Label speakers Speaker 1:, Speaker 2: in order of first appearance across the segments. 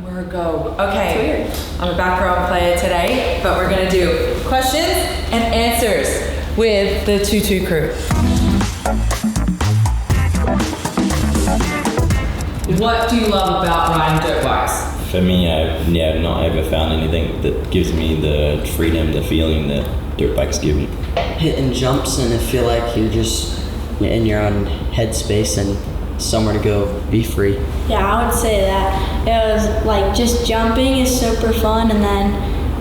Speaker 1: We're a go. Okay, I'm a background player today, but we're gonna do questions and answers with the 22 crew. What do you love about riding dirt bikes?
Speaker 2: For me, I've not ever found anything that gives me the freedom, the feeling that dirt bikes give me.
Speaker 3: Hitting jumps and I feel like you're just in your own headspace and somewhere to go be free.
Speaker 4: Yeah, I would say that. It was like just jumping is super fun, and then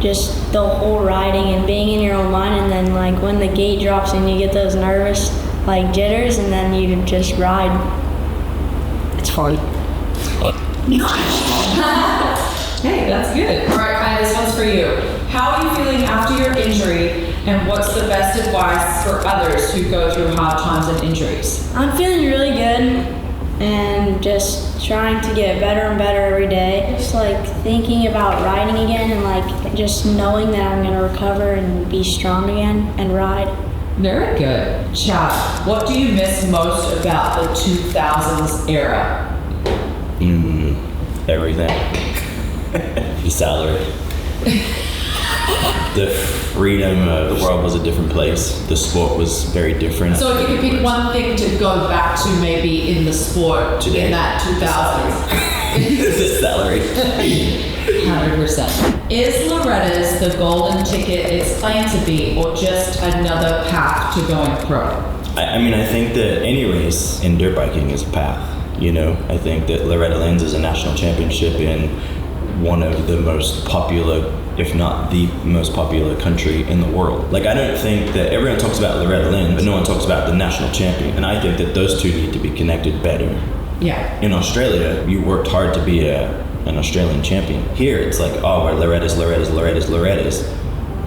Speaker 4: just the whole riding and being in your own mind, and then like when the gate drops and you get those nervous like jitters, and then you just ride. It's fun.
Speaker 1: Hey, that's good. All right, Kai, this one's for you. How are you feeling after your injury, and what's the best advice for others who go through hard times and injuries?
Speaker 4: I'm feeling really good and just trying to get better and better every day. Just like thinking about riding again and like just knowing that I'm gonna recover and be strong again and ride.
Speaker 1: Very good. Chad, what do you miss most about the 2000s era?
Speaker 2: Everything. The salary. The freedom of the world was a different place. The sport was very different.
Speaker 1: So if you could pick one thing to go back to maybe in the sport
Speaker 2: Today.
Speaker 1: in that 2000s.
Speaker 2: The salary.
Speaker 1: 100%. Is Loretta's the golden ticket it's claimed to be, or just another path to going pro?
Speaker 2: I mean, I think that any race in dirt biking is a path. You know, I think that Loretta Lynn's is a national championship in one of the most popular, if not the most popular country in the world. Like, I don't think that everyone talks about Loretta Lynn, but no one talks about the national champion. And I think that those two need to be connected better.
Speaker 1: Yeah.
Speaker 2: In Australia, you worked hard to be an Australian champion. Here, it's like, oh, we're Loretta's.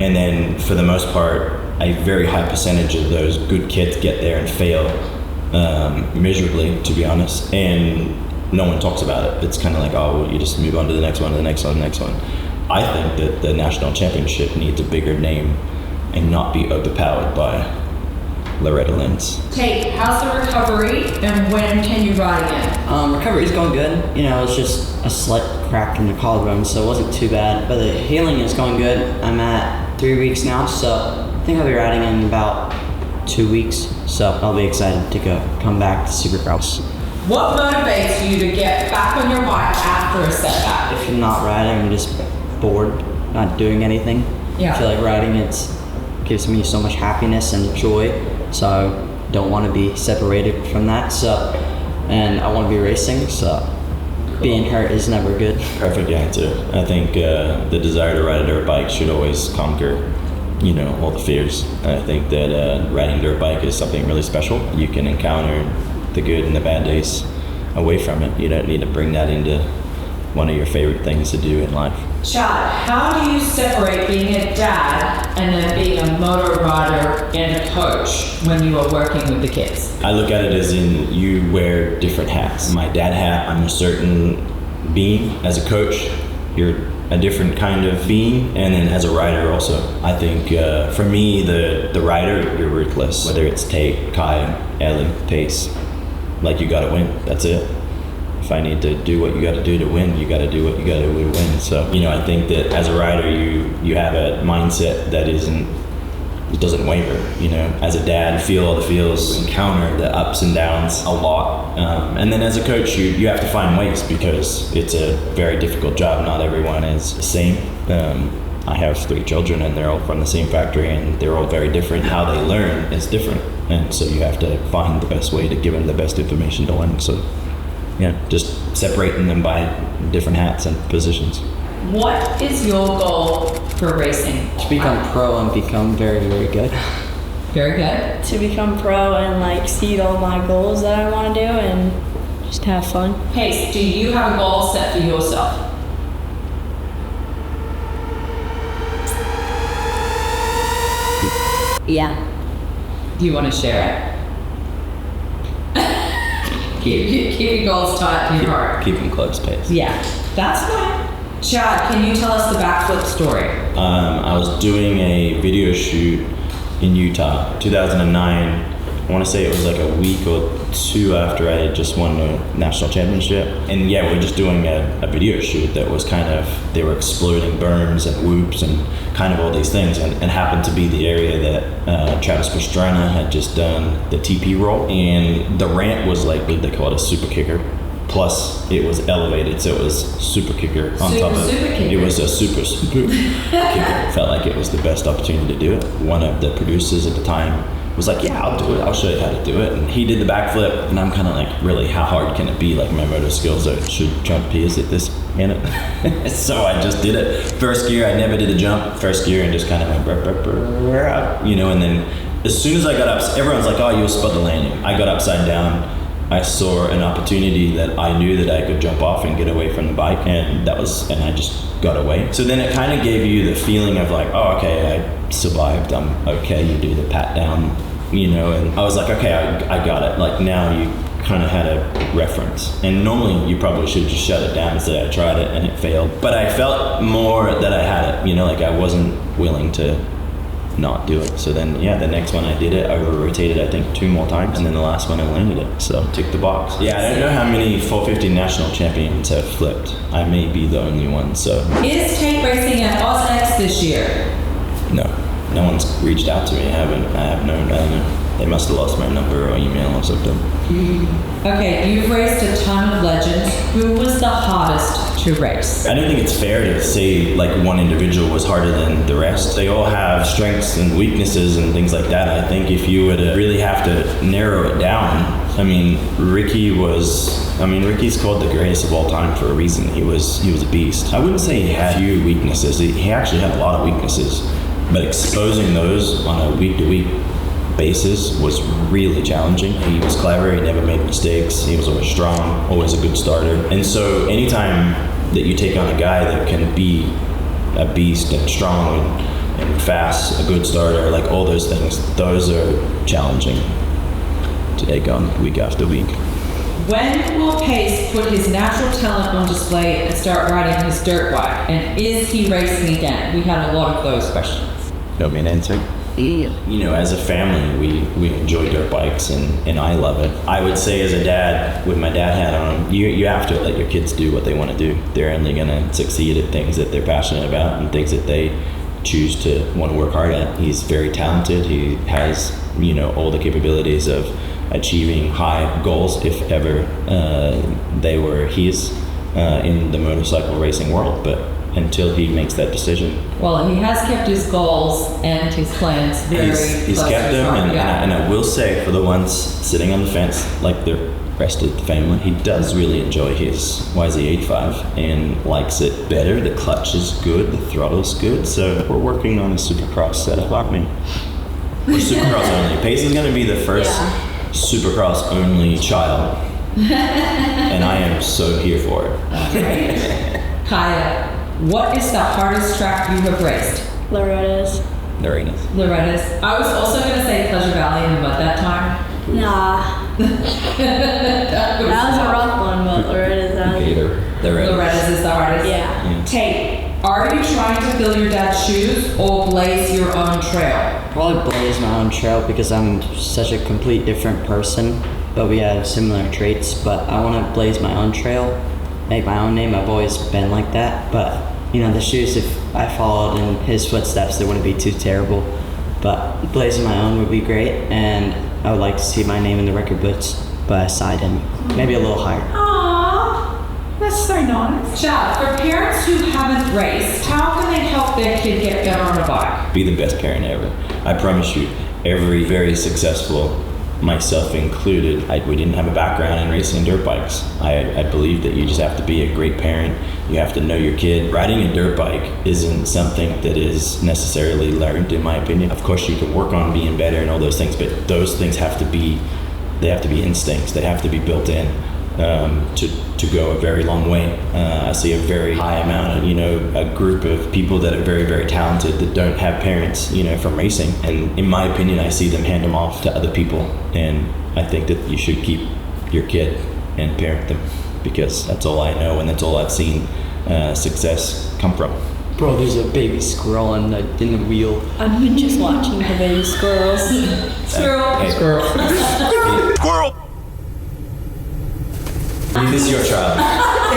Speaker 2: And then, for the most part, a very high percentage of those good kids get there and fail miserably, to be honest. And no one talks about it. It's kind of like, oh, well, you just move on to the next one, I think that the national championship needs a bigger name and not be overpowered by Loretta Lynn's.
Speaker 1: Tate, how's the recovery, and when can you ride again?
Speaker 3: Recovery's going good. You know, it's just a slight crack in the collarbone, so it wasn't too bad. But the healing is going good. I'm at 3 weeks now, so I think I'll be riding in about 2 weeks. So I'll be excited to come back to supercross.
Speaker 1: What motivates you to get back on your bike after a setback?
Speaker 3: If I'm not riding, I'm just bored, not doing anything.
Speaker 1: Yeah.
Speaker 3: I feel like riding gives me so much happiness and joy, so I don't want to be separated from that. So, and I want to be racing, so being hurt is never good.
Speaker 2: Perfect answer. I think the desire to ride a dirt bike should always conquer, you know, all the fears. I think that riding a dirt bike is something really special. You can encounter the good and the bad days away from it. You don't need to bring that into one of your favorite things to do in life.
Speaker 1: Chad, how do you separate being a dad and then being a motor rider and a coach when you are working with the kids?
Speaker 2: I look at it as in you wear different hats. My dad hat, I'm a certain being. As a coach, you're a different kind of being, and then as a rider also. I think for me, the rider, you're ruthless. Whether it's Tate, Kai, Ellie, Pace, like you gotta win, that's it. If I need to do what you gotta do to win, you gotta do what you gotta do to win. So, you know, I think that as a rider, you have a mindset that it doesn't waver, you know. As a dad, you feel all the feels, encounter the ups and downs a lot. And then as a coach, you have to find ways, because it's a very difficult job. Not everyone is the same. I have 3 children and they're all from the same factory and they're all very different. How they learn is different. And so you have to find the best way to give them the best information to learn. So, yeah, just separating them by different hats and positions.
Speaker 1: What is your goal for racing?
Speaker 3: To become pro and become very, very good.
Speaker 1: Very good.
Speaker 4: To become pro and like exceed all my goals that I want to do and just have fun.
Speaker 1: Pace, do you have a goal set for yourself?
Speaker 4: Yeah.
Speaker 1: Do you want to share it? Keep your goals tight in your heart.
Speaker 2: Keep them close, Pace.
Speaker 1: Yeah, that's fine. Chad, can you tell us the backflip story?
Speaker 2: I was doing a video shoot in Utah, 2009. I want to say it was like a week or two after I had just won the national championship. And yeah, we were just doing a video shoot that was kind of, they were exploding berms and whoops and kind of all these things, and happened to be the area that Travis Pastrana had just done the TP roll. And the ramp was like, they call it a super kicker. Plus, it was elevated, so it was super kicker on top of it. It was a super kicker. Felt like it was the best opportunity to do it. One of the producers at the time was like, yeah, I'll do it. I'll show you how to do it. And he did the backflip, and I'm kind of like, really, how hard can it be? Like, my motor skills should jump peers at this minute. So I just did it. First gear, I never did a jump. First gear, and just kind of went, you know, and then as soon as I got up, everyone's like, oh, you'll spud the landing. I got upside down. I saw an opportunity that I knew that I could jump off and get away from the bike, and I just got away. So then it kind of gave you the feeling of like, oh, okay, I survived, I'm okay. You do the pat down, you know, and I was like, okay, I got it. Like, now you kind of had a reference. And normally you probably should just shut it down and say I tried it and it failed. But I felt more that I had it, you know, like I wasn't willing to not do it. So then, yeah, the next one I did it, I rotated I think 2 more times, and then the last one I landed it. So tick the box. Yeah, I don't know how many 450 national champions have flipped. I may be the only one. So
Speaker 1: is Tate racing at OzX this year?
Speaker 2: No one's reached out to me. I don't know. They must have lost my number or email or something.
Speaker 1: Okay, you've raced a ton of legends. Who was the hardest to race?
Speaker 2: I don't think it's fair to say like one individual was harder than the rest. They all have strengths and weaknesses and things like that. I think if you were to really have to narrow it down, I mean, Ricky's called the greatest of all time for a reason. He was a beast. I wouldn't say he had few weaknesses. He actually had a lot of weaknesses, but exposing those on a week-to-week basis was really challenging. He was clever, he never made mistakes, he was always strong, always a good starter. And so anytime that you take on a guy that can be a beast and strong and fast, a good starter, like all those things, those are challenging to take on week after week.
Speaker 1: When will Pace put his natural talent on display and start riding his dirt bike? And is he racing again? We had a lot of those questions.
Speaker 2: You want me to answer? You know, as a family, we enjoy dirt bikes, and I love it. I would say as a dad, with my dad hat on, you have to let your kids do what they want to do. They're only going to succeed at things that they're passionate about and things that they choose to want to work hard at. He's very talented. He has, you know, all the capabilities of achieving high goals if ever they were his in the motorcycle racing world. But until he makes that decision.
Speaker 1: Well, he has kept his goals and his plans very
Speaker 2: He's kept them, and I will say, for the ones sitting on the fence, like the rest of the family, he does really enjoy his YZ85 and likes it better. The clutch is good, the throttle's good, so we're working on a supercross setup, aren't we? We're supercross only. Pace is going to be the first supercross only child, and I am so here for it.
Speaker 1: Kaya, what is the hardest track you have raced?
Speaker 4: Loretta's.
Speaker 1: Loretta's. I was also going to say Pleasure Valley in the mud that time.
Speaker 4: Nah. that was a rough one, but Loretta's
Speaker 1: Loretta's is the hardest.
Speaker 4: Yeah.
Speaker 1: Tate, are you trying to fill your dad's shoes or blaze your own trail?
Speaker 3: Probably blaze my own trail because I'm such a complete different person, but we have similar traits. But I want to blaze my own trail, make my own name. I've always been like that, but you know, the shoes, if I followed in his footsteps, they wouldn't be too terrible. But blazing my own would be great, and I would like to see my name in the record books beside him, maybe a little higher.
Speaker 1: Aww, that's so nice. Chad, for parents who haven't raced, how can they help their kid get better on a bike?
Speaker 2: Be the best parent ever. I promise you, every very successful, myself included, we didn't have a background in racing dirt bikes. I believe that you just have to be a great parent. You have to know your kid. Riding a dirt bike isn't something that is necessarily learned, in my opinion. Of course, you can work on being better and all those things, but those things have to be instincts. They have to be built in to go a very long way. I see a very high amount of, a group of people that are very, very talented that don't have parents, from racing. And in my opinion, I see them hand them off to other people. And I think that you should keep your kid and parent them, because that's all I know and that's all I've seen success come from.
Speaker 3: Bro, there's a baby squirrel in the wheel.
Speaker 4: I've been just watching the baby squirrels.
Speaker 1: Squirrel.
Speaker 2: Hey.
Speaker 3: Squirrel.
Speaker 2: Squirrel! This is your child.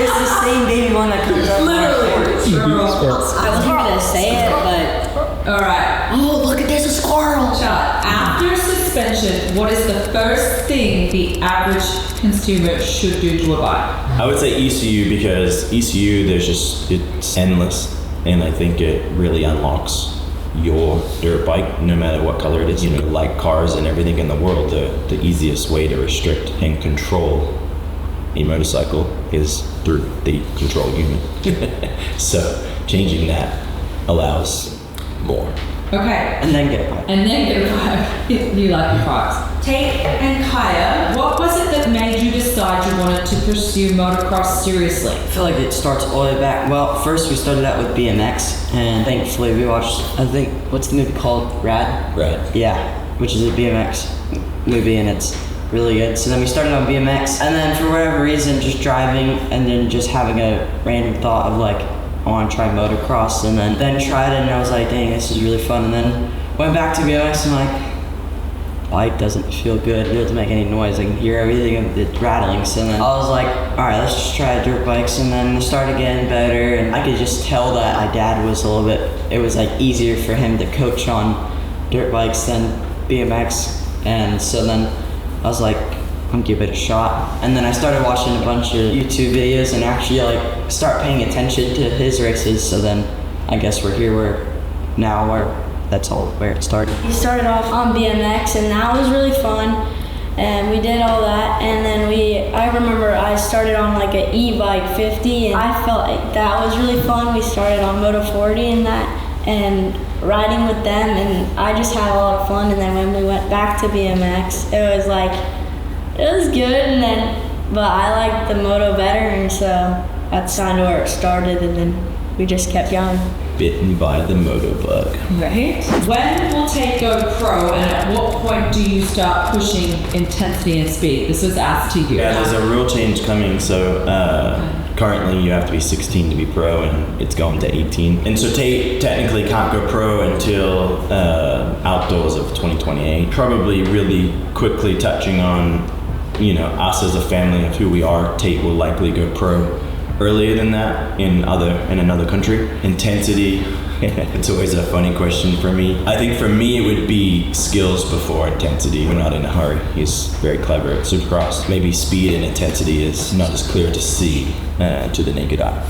Speaker 3: It's the same baby one that comes up.
Speaker 1: Literally. Squirrel.
Speaker 3: I wasn't gonna say it, but
Speaker 1: Alright.
Speaker 3: oh, look at there's a squirrel.
Speaker 1: Chad, after suspension, what is the first thing the average consumer should do to a bike?
Speaker 2: I would say ECU because ECU, it's endless. And I think it really unlocks your dirt bike, no matter what color it is. You know, like cars and everything in the world, the easiest way to restrict and control a motorcycle is through the control unit. So changing that allows more.
Speaker 1: Okay.
Speaker 3: And then get a bike.
Speaker 1: And then get a bike. You like your bikes. Tate and Kaya, what was it that made you decide you wanted to pursue motocross seriously?
Speaker 3: I feel like it starts all the way back. Well, first we started out with BMX, and thankfully we watched, I think, what's the movie called? Rad? Yeah, which is a BMX movie, and it's really good. So then we started on BMX, and then for whatever reason, just driving, and then just having a random thought of like, I want to try motocross, and then tried it, and I was like, dang, this is really fun. And then went back to BMX, and like, bike doesn't feel good. It doesn't make any noise. I can hear everything of it rattling. So then I was like, all right, let's just try dirt bikes. And then it started getting better, and I could just tell that my dad was a little bit. It was like easier for him to coach on dirt bikes than BMX, and so then I was like, I'm gonna give it a shot. And then I started watching a bunch of YouTube videos and actually like start paying attention to his races. So then I guess we're here where that's all where it started.
Speaker 4: We started off on BMX, and that was really fun. And we did all that, and then I remember I started on like an e-bike 50, and I felt like that was really fun. We started on Moto 40 and that, and riding with them, and I just had a lot of fun. And then when we went back to BMX, it was good, but I liked the Moto better, and so that's kind of where it started, and then we just kept going.
Speaker 2: Bitten by the moto bug.
Speaker 1: Right. When will Tate go pro, and at what point do you start pushing intensity and speed? This was asked to you.
Speaker 2: Yeah, there's a rule change coming. So currently you have to be 16 to be pro, and it's going to 18. And so Tate technically can't go pro until outdoors of 2028. Probably really quickly touching on, us as a family of who we are. Tate will likely go pro earlier than that in another country. Intensity, it's always a funny question for me. I think for me it would be skills before intensity. We're not in a hurry. He's very clever at supercross. Maybe speed and intensity is not as clear to see to the naked eye.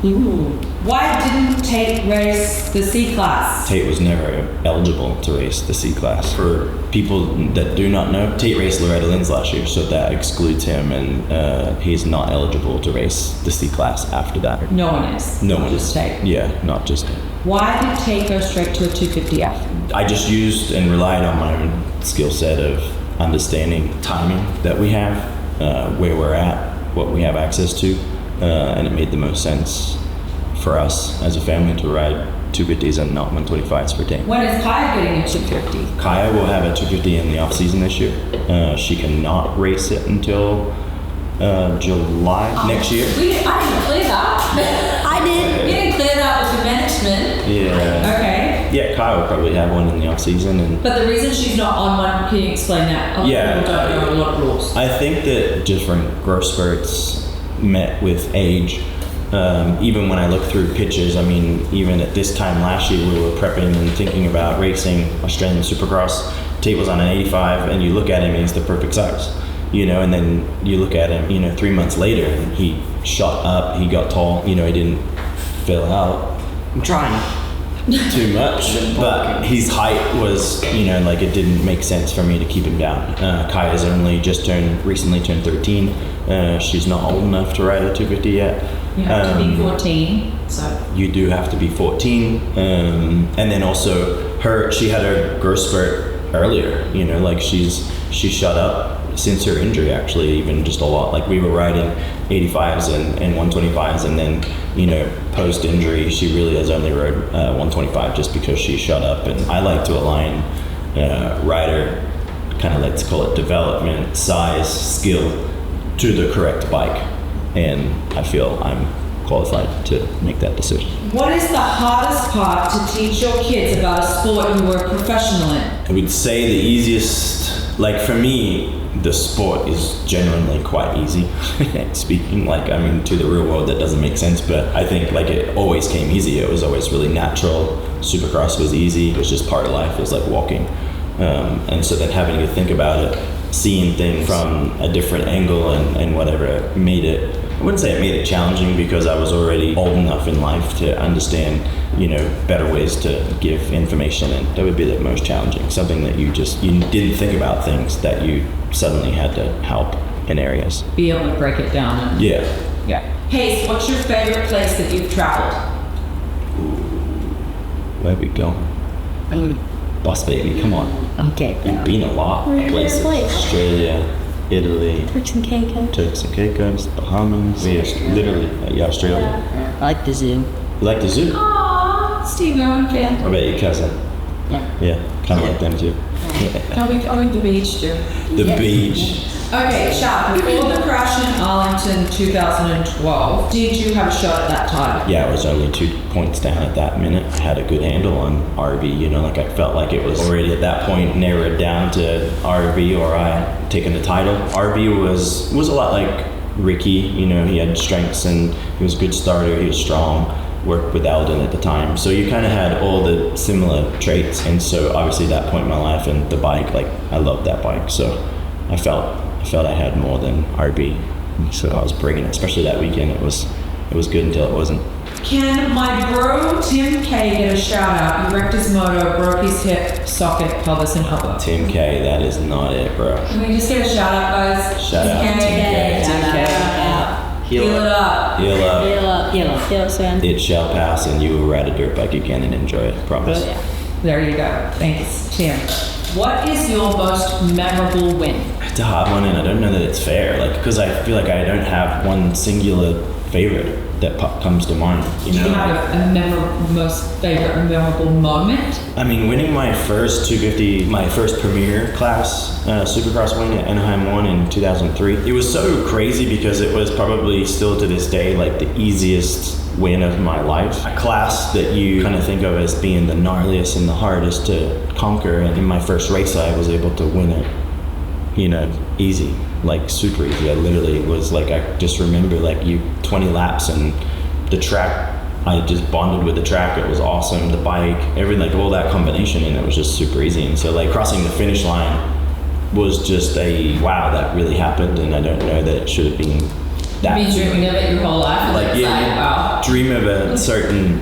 Speaker 1: Ooh. Why didn't Tate race the C class?
Speaker 2: Tate was never eligible to race the C class. For people that do not know, Tate raced Loretta Lynn's last year, so that excludes him, and he's not eligible to race the C class after that.
Speaker 1: No one is.
Speaker 2: No one
Speaker 1: just
Speaker 2: is.
Speaker 1: Tate.
Speaker 2: Yeah, not just Tate.
Speaker 1: Why did Tate go straight to a 250F?
Speaker 2: I just used and relied on my own skill set of understanding timing that we have, where we're at, what we have access to. And it made the most sense for us as a family to ride 250s and not 125s for Tate.
Speaker 1: When is Kaya getting a 250?
Speaker 2: Kaya will have a 250 in the off season this year. She cannot race it until July next year.
Speaker 1: I didn't clear that.
Speaker 4: I did.
Speaker 1: You didn't clear that with the management.
Speaker 2: Yeah.
Speaker 1: Okay.
Speaker 2: Yeah, Kaya will probably have one in the off season, and
Speaker 1: But the reason she's not on one, can you explain that? A lot of people don't know a lot of rules.
Speaker 2: I think that different growth spurts met with age. Even when I look through pictures, I mean, even at this time last year, we were prepping and thinking about racing Australian Supercross. Tate was on an 85, and you look at him, he's the perfect size, and then you look at him, 3 months later, and he shot up, he got tall, he didn't fill out
Speaker 3: I'm trying.
Speaker 2: too much, but his height was, it didn't make sense for me to keep him down. Kaya's recently turned 13. She's not old enough to ride a 250 yet.
Speaker 1: You have to be 14, so.
Speaker 2: You do have to be 14. And then also she had her growth spurt earlier, she shut up since her injury, actually, even just a lot. Like, we were riding 85s and 125s, and then, post injury, she really has only rode 125 just because she shut up. And I like to align rider, kind of let's call it development, size, skill, to the correct bike. And I feel I'm qualified to make that decision.
Speaker 1: What is the hardest part to teach your kids about a sport you were professional in?
Speaker 2: I would say the easiest, like for me, the sport is genuinely quite easy. Speaking to the real world, that doesn't make sense, but I think like it always came easy. It was always really natural. Supercross was easy. It was just part of life. It was like walking. And so then having to think about it, seeing things from a different angle and whatever made it, I wouldn't say it made it challenging because I was already old enough in life to understand, better ways to give information, and that would be the most challenging. Something that you didn't think about, things that you suddenly had to help in areas.
Speaker 1: Be able to break it down.
Speaker 2: Yeah.
Speaker 1: Hayes, what's your favorite place that you've traveled?
Speaker 2: Where we go? Boss baby, come on.
Speaker 4: Okay.
Speaker 2: You've been a lot of
Speaker 4: Where's your
Speaker 2: places.
Speaker 4: place?
Speaker 2: Australia, Italy,
Speaker 4: Turks and Caicos.
Speaker 2: Bahamas. Australia.
Speaker 3: I like the zoo.
Speaker 2: You like the zoo?
Speaker 1: Aww, Steve Owen fan.
Speaker 2: What about your cousin? Yeah, kind of like them too.
Speaker 1: Going to the beach too.
Speaker 2: The beach.
Speaker 1: Okay, Chad, before the crash in Arlington 2012, did you have a shot at that time?
Speaker 2: Yeah, I was only 2 points down at that minute. I had a good handle on RB, I felt like it was already at that point narrowed down to RB or I had taken the title. RB was a lot like Ricky, he had strengths and he was a good starter, he was strong, worked with Eldon at the time. So you kind of had all the similar traits, and so obviously that point in my life and the bike, I loved that bike. So I felt I had more than RB, so I was bringing it, especially that weekend. It was good until it wasn't.
Speaker 1: Can my bro Tim K get a shout out? He wrecked his moto, broke his hip, socket, pelvis, and elbow.
Speaker 2: Tim K, that is not it, bro.
Speaker 1: Can we just get a shout out, guys?
Speaker 2: Shout out Tim K.
Speaker 1: Tim K. Heal it up.
Speaker 2: Heal up.
Speaker 4: Heal up, son.
Speaker 2: It shall pass, and you will ride a dirt bike again and enjoy it. Promise.
Speaker 1: There you go. Thanks, Tim. What is your most memorable win?
Speaker 2: It's a hard one, and I don't know that it's fair. Because I feel like I don't have one singular favorite that comes to mind.
Speaker 1: Do you have a most favorite memorable moment?
Speaker 2: I mean, winning my first 250, my first premier class supercross win at Anaheim 1 in 2003. It was so crazy because it was probably still to this day the easiest win of my life. A class that you kind of think of as being the gnarliest and the hardest to conquer, and in my first race I was able to win it, easy, super easy. I literally was I just remember 20 laps and the track, I just bonded with the track. It was awesome. The bike, everything, all that combination, and it was just super easy. And so crossing the finish line was just wow, that really happened, and I don't know that it should have been that.
Speaker 1: You've been dreaming of it your whole life? Wow.
Speaker 2: Dream of a certain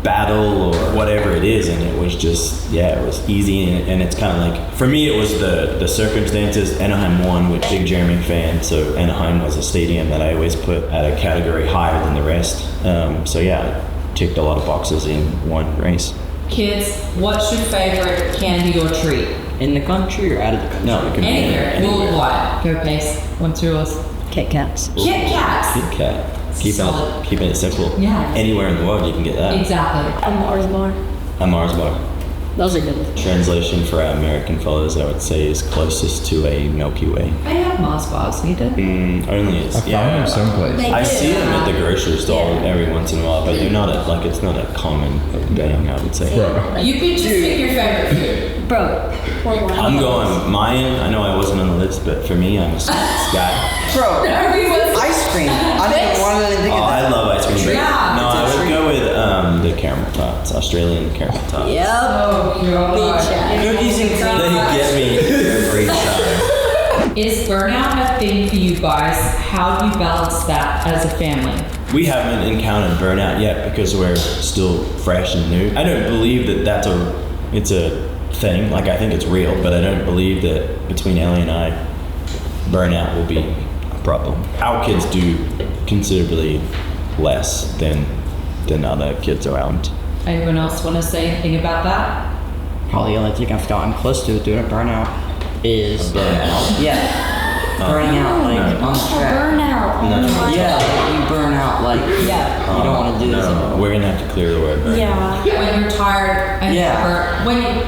Speaker 2: battle or whatever it is, and it was just it was easy, and it's kind of for me it was the circumstances. Anaheim 1, which big Jeremy fan, so Anaheim was a stadium that I always put at a category higher than the rest. I ticked a lot of boxes in one race.
Speaker 1: Kids, what's your favorite candy or treat?
Speaker 3: In the country or out of the country?
Speaker 2: No, it can
Speaker 1: Anywhere.
Speaker 2: be anywhere.
Speaker 1: Worldwide. Go Pace. What's yours?
Speaker 3: Kit Kats.
Speaker 1: Kit Kats.
Speaker 2: Kit Kat.
Speaker 1: Solid.
Speaker 2: Keeping it simple.
Speaker 1: Yeah.
Speaker 2: Anywhere in the world you can get that.
Speaker 1: Exactly.
Speaker 4: A Mars bar.
Speaker 2: A Mars bar.
Speaker 4: Those are good.
Speaker 2: Translation for our American followers, I would say, is closest to a Milky Way.
Speaker 1: I have Mars bars. You did?
Speaker 2: Only it's
Speaker 5: I found them someplace.
Speaker 2: I see them at the grocery store every once in a while, but they're not it's not a common thing, I would say.
Speaker 5: Bro.
Speaker 1: You could just pick your favorite food.
Speaker 4: Bro.
Speaker 2: I'm going mine. I know I wasn't on the list, but for me, I'm a science guy.
Speaker 3: Bro,
Speaker 1: Everyone's
Speaker 3: ice cream. I didn't want to think
Speaker 2: Oh,
Speaker 3: of that.
Speaker 2: I love ice cream.
Speaker 1: Yeah.
Speaker 2: No, I would go with the caramel tots, Australian caramel tots.
Speaker 3: Yep.
Speaker 1: Oh, God.
Speaker 3: Cookies and cream.
Speaker 2: They get me every time.
Speaker 1: Is burnout a thing for you guys? How do you balance that as a family?
Speaker 2: We haven't encountered burnout yet because we're still fresh and new. I don't believe that it's a thing. I think it's real, but I don't believe that between Ellie and I, burnout will be a problem. Our kids do considerably less than other kids around.
Speaker 1: Anyone else want to say anything about that?
Speaker 3: Probably the only thing I've gotten close to doing a burnout is
Speaker 2: Burnout?
Speaker 3: Yeah. Burning out on the track.
Speaker 4: Burnout.
Speaker 2: No.
Speaker 3: Yeah, you burn out you don't want to do this anymore.
Speaker 2: We're gonna have to clear the word. Burnout.
Speaker 4: Yeah.
Speaker 1: When you're tired and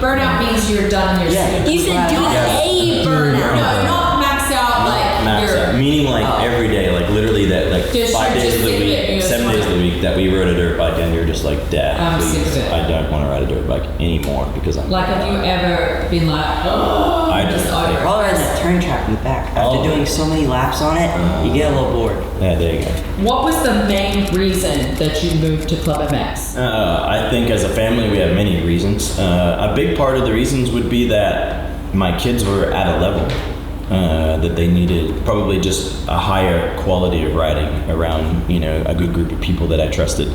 Speaker 1: burnout means you're done and you're
Speaker 3: Yeah.
Speaker 1: super
Speaker 4: You said do
Speaker 1: burnout.
Speaker 4: a burnout.
Speaker 1: No, not max out
Speaker 2: max out. Meaning like every day, like literally that, like
Speaker 1: Just
Speaker 2: 5 days of the
Speaker 1: sick of it,
Speaker 2: week,
Speaker 1: you
Speaker 2: 7
Speaker 1: just
Speaker 2: days of the week that we rode a dirt bike, and you're just like, Dad,
Speaker 1: I'm sick
Speaker 2: please,
Speaker 1: of it.
Speaker 2: I don't want to ride a dirt bike anymore because I'm.
Speaker 1: Like, have you ever been like, oh,
Speaker 2: I
Speaker 1: I'm just
Speaker 2: don't.
Speaker 1: over it?
Speaker 3: Well, there's a turn track in the back. After
Speaker 2: Oh.
Speaker 3: doing so many laps on it, you get a little bored.
Speaker 2: Yeah, there you go.
Speaker 1: What was the main reason that you moved to Club MX?
Speaker 2: I think as a family we have many reasons. A big part of the reasons would be that my kids were at a level that they needed probably just a higher quality of riding around, you know, a good group of people that I trusted,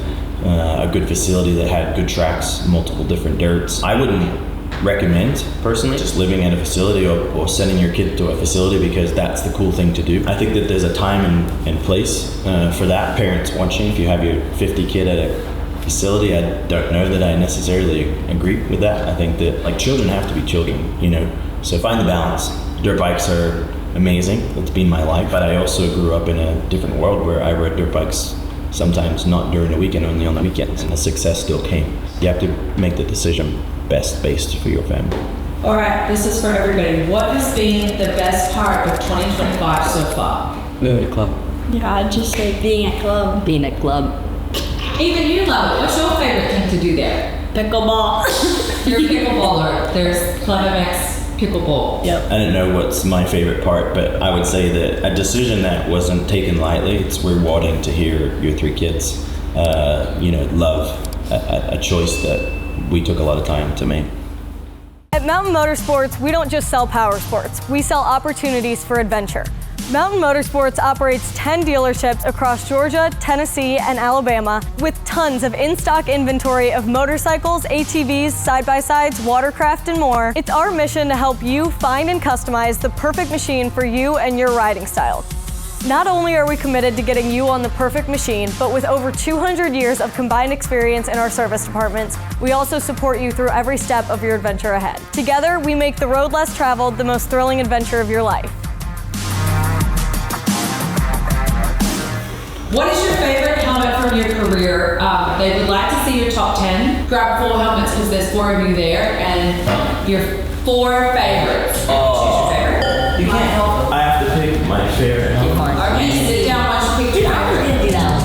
Speaker 2: a good facility that had good tracks, multiple different dirts. I wouldn't recommend personally just living at a facility or sending your kid to a facility because that's the cool thing to do. I think that there's a time and place for that. Parents watching, if you have your 50 kid at a facility, I don't know that I necessarily agree with that. I think that like children have to be children, you know, so find the balance. Dirt bikes are amazing. It's been my life, but I also grew up in a different world where I rode dirt bikes sometimes not during the weekend, only on the weekends, and the success still came. You have to make the decision best based for your family.
Speaker 1: All right, this is for everybody. What has been the best part of 2025 so far?
Speaker 3: Moving to club.
Speaker 4: Yeah, I'd just say being at club.
Speaker 5: Being at club.
Speaker 1: Even you love it. What's your favorite thing to do there?
Speaker 4: Pickleball.
Speaker 1: You're a pickleballer. There's Club MX pickleball.
Speaker 4: Yep.
Speaker 2: I don't know what's my favorite part, but I would say that a decision that wasn't taken lightly. It's rewarding to hear your 3 kids, you know, love a choice that we took a lot of time to make.
Speaker 6: At Mountain Motorsports, we don't just sell power sports, we sell opportunities for adventure. Mountain Motorsports operates 10 dealerships across Georgia, Tennessee, and Alabama with tons of in-stock inventory of motorcycles, ATVs, side-by-sides, watercraft, and more. It's our mission to help you find and customize the perfect machine for you and your riding style. Not only are we committed to getting you on the perfect machine, but with over 200 years of combined experience in our service departments, we also support you through every step of your adventure ahead. Together, we make the road less traveled the most thrilling adventure of your life.
Speaker 1: What is your favorite helmet from your career? They would like to see your top 10. Grab 4 helmets because there's 4 of you there, and your 4 favorites. Choose your favorite.
Speaker 3: You can't help it.
Speaker 2: I have to pick my favorite helmet.
Speaker 1: Okay, sit down once you pick your favorite.
Speaker 5: Do that.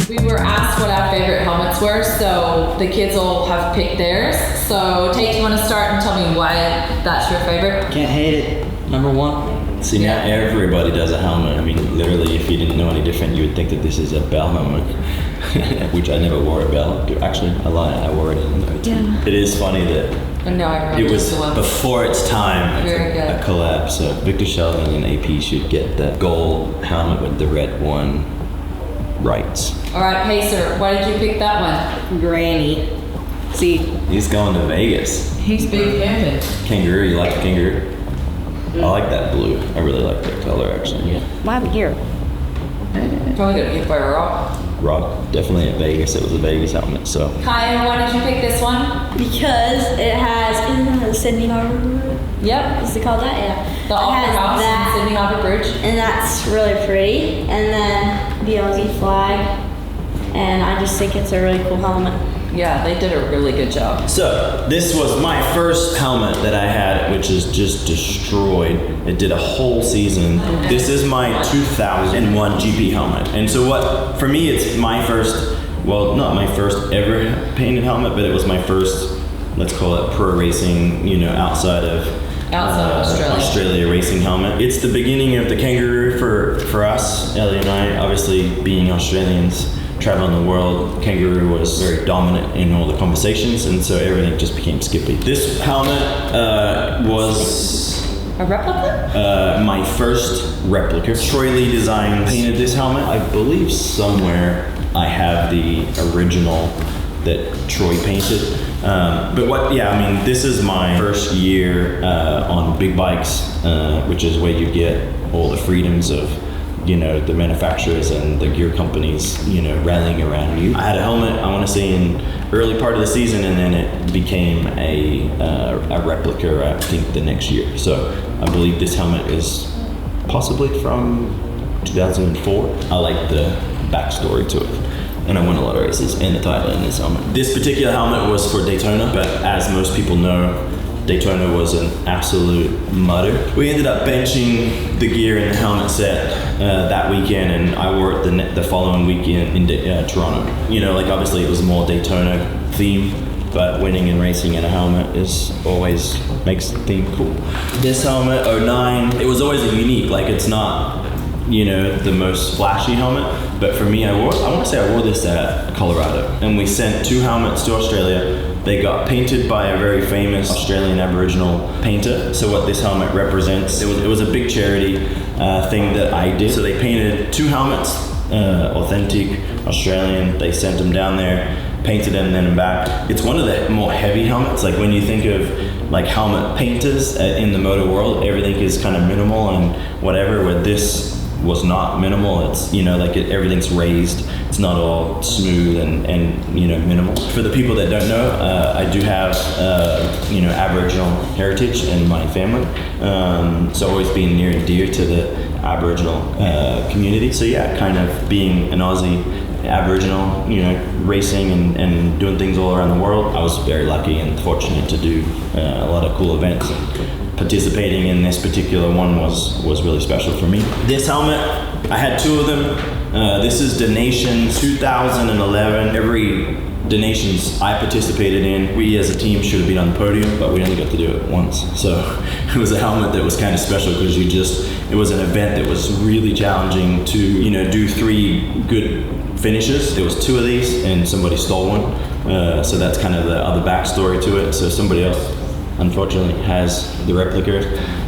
Speaker 1: We were asked what our favorite helmets were, so the kids all have picked theirs. So Tate, do you want to start and tell me why that's your favorite?
Speaker 3: Can't hate it. Number 1.
Speaker 2: See, now everybody does a helmet. I mean, literally, if you didn't know any different, you would think that this is a bell helmet, which I never wore a bell. Actually, I lied. I wore it in the It is funny that
Speaker 1: No, I remember
Speaker 2: it was
Speaker 1: the one.
Speaker 2: before its time.
Speaker 1: Very good.
Speaker 2: A collab. So Victor Sheldon and AP should get the gold helmet with the red one rights.
Speaker 1: All right, Pacer, why did you pick that one?
Speaker 5: Granny. See,
Speaker 2: He's going to Vegas.
Speaker 1: He's big headed.
Speaker 2: Kangaroo. You like the kangaroo? I like that blue. I really like that color, actually.
Speaker 5: why have a gear?
Speaker 1: Probably gonna get by a rock.
Speaker 2: Rock, definitely at Vegas. It was a Vegas helmet, so.
Speaker 1: Kaya, why did you pick this one?
Speaker 4: Because it has, isn't it the Sydney Harbor?
Speaker 1: Yep,
Speaker 4: Is it called that? Yeah.
Speaker 1: the
Speaker 4: It
Speaker 1: Opera
Speaker 4: has
Speaker 1: House
Speaker 4: that,
Speaker 1: in Sydney Harbor Bridge.
Speaker 4: and that's really pretty. And then the Aussie flag, and I just think it's a really cool helmet.
Speaker 1: Yeah, they did a really good job.
Speaker 2: So, this was my first helmet that I had, which is just destroyed. It did a whole season. This is my 2001 GP helmet. And so what, for me, it's my first, well, not my first ever painted helmet, but it was my first, let's call it pro racing, you know, outside of Australia racing helmet. It's the beginning of the kangaroo for us, Ellie and I, obviously being Australians. Traveling the world, kangaroo was very dominant in all the conversations, and so everything just became Skippy. This helmet was
Speaker 1: A replica?
Speaker 2: my first replica. Troy Lee Designs painted this helmet. I believe somewhere I have the original that Troy painted. This is my first year on big bikes, which is where you get all the freedoms of, you know, the manufacturers and the gear companies, you know, rallying around you. I had a helmet, I want to say, in early part of the season, and then it became a replica, I think, the next year. So I believe this helmet is possibly from 2004. I like the backstory to it. And I won a lot of races and the title in this helmet. This particular helmet was for Daytona, but as most people know, Daytona was an absolute mutter. We ended up benching the gear in the helmet set that weekend, and I wore it the following weekend in Toronto. You know, like obviously it was more Daytona theme, but winning and racing in a helmet is always makes the theme cool. This helmet, 09, it was always a unique, like it's not, you know, the most flashy helmet, but for me, I wore this at Colorado, and we sent 2 helmets to Australia. They got painted by a very famous Australian Aboriginal painter. So what this helmet represents, it was a big charity thing that I did. So they painted 2 helmets, authentic Australian. They sent them down there, painted them then and back. It's one of the more heavy helmets. Like when you think of like helmet painters in the moto world, everything is kind of minimal and whatever, where this was not minimal. It's, you know, like everything's raised. It's not all smooth and you know, minimal. For the people that don't know, I do have you know, Aboriginal heritage in my family. So always being near and dear to the Aboriginal community. So yeah, kind of being an Aussie Aboriginal, you know, racing and doing things all around the world. I was very lucky and fortunate to do a lot of cool events. Participating in this particular one was really special for me. This helmet, I had 2 of them. This is Donations 2011. Every donations I participated in, we as a team should have been on the podium, but we only got to do it once. So it was a helmet that was kind of special because it was an event that was really challenging to, you know, do 3 good finishes. There was 2 of these and somebody stole one. So that's kind of the other backstory to it. So somebody else unfortunately has the replica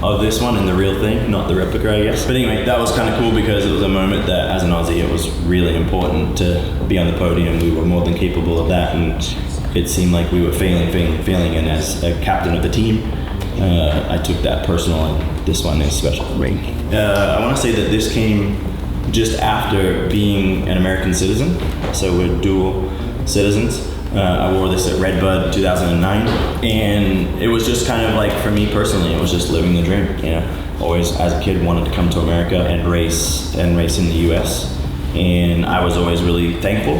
Speaker 2: of this one and the real thing, not the replica, I guess. But anyway, that was kind of cool because it was a moment that as an Aussie, it was really important to be on the podium. We were more than capable of that, and it seemed like we were failing, and as a captain of the team, I took that personal, and this one is special for me. I want to say that this came just after being an American citizen, so we're dual citizens. I wore this at Redbud 2009, and it was just kind of like, for me personally, it was just living the dream. You know, always as a kid wanted to come to America and race in the US, and I was always really thankful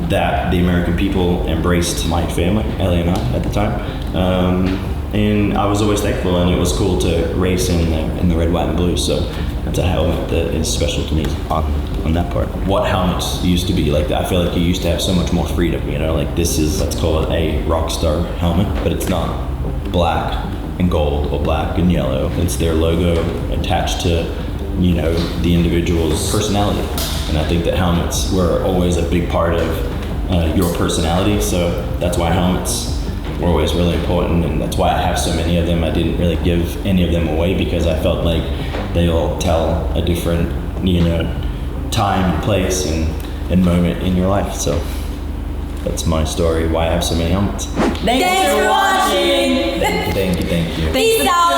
Speaker 2: that the American people embraced my family, Ellie and I at the time, and I was always thankful, and it was cool to race in the red, white, and blue. So that's a helmet that is special to me on that part. What helmets used to be like, I feel like you used to have so much more freedom, you know, like this is, let's call it a rock star helmet, but it's not black and gold or black and yellow. It's their logo attached to, you know, the individual's personality. And I think that helmets were always a big part of your personality. So that's why helmets were always really important, and that's why I have so many of them. I didn't really give any of them away because I felt like they all tell a different, you know, time and place and moment in your life. So that's my story, why I have so many helmets.
Speaker 5: Thanks for watching.
Speaker 2: Thank you.
Speaker 5: Peace out.